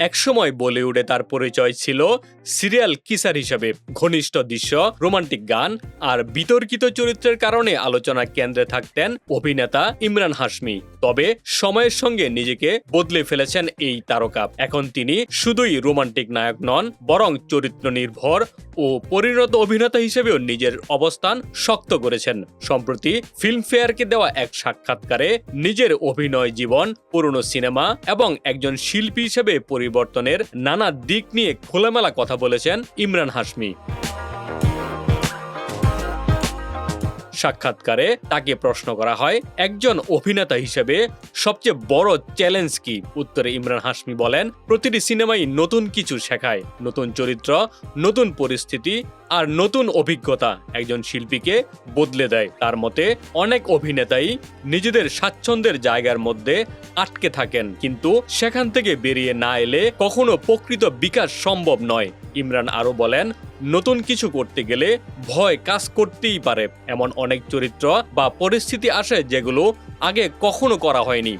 একসময় বলিউডে তার পরিচয় ছিল সিরিয়াল কিসার হিসেবে। ঘনিষ্ঠ দৃশ্য, রোমান্টিক গান আর বিতর্কিত চরিত্রের কারণে আলোচনার কেন্দ্রে থাকতেন অভিনেতা ইমরান হাশমি। তবে সময়ের সঙ্গে নিজেকে বদলে ফেলেছেন এই তারকা। এখন তিনি শুধুই রোমান্টিক নায়ক নন, বরং চরিত্র নির্ভর ও পরিণত অভিনেতা হিসেবেও নিজের অবস্থান শক্ত করেছেন। সম্প্রতি ফিল্মফেয়ারকে দেওয়া এক সাক্ষাৎকারে নিজের অভিনয় জীবন, পুরনো সিনেমা এবং একজন শিল্পী হিসেবে পরিবর্তনের নানা দিক নিয়ে খোলামেলা কথা বলেছেন ইমরান হাশমি। সাক্ষাৎকারে তাকে প্রশ্ন করা হয়, একজন অভিনেতা হিসেবে সবচেয়ে বড় চ্যালেঞ্জ কি? উত্তরে ইমরান হাশমি বলেন, প্রতিটি সিনেমাই নতুন কিছু শেখায়, নতুন চরিত্র, নতুন পরিস্থিতি আর নতুন অভিজ্ঞতা একজন শিল্পীকে বদলে দেয়। তার মতে অনেক অভিনেতাই নিজেদের স্বাচ্ছন্দ্যের জায়গার মধ্যে আটকে থাকেন, কিন্তু সেখান থেকে বেরিয়ে না এলে কখনো প্রকৃত বিকাশ সম্ভব নয়। ইমরান আরও বলেন, নতুন কিছু করতে গেলে ভয় কাজ করতেই পারে। এমন অনেক চরিত্র বা পরিস্থিতি আসে যেগুলো আগে কখনো করা হয়নি।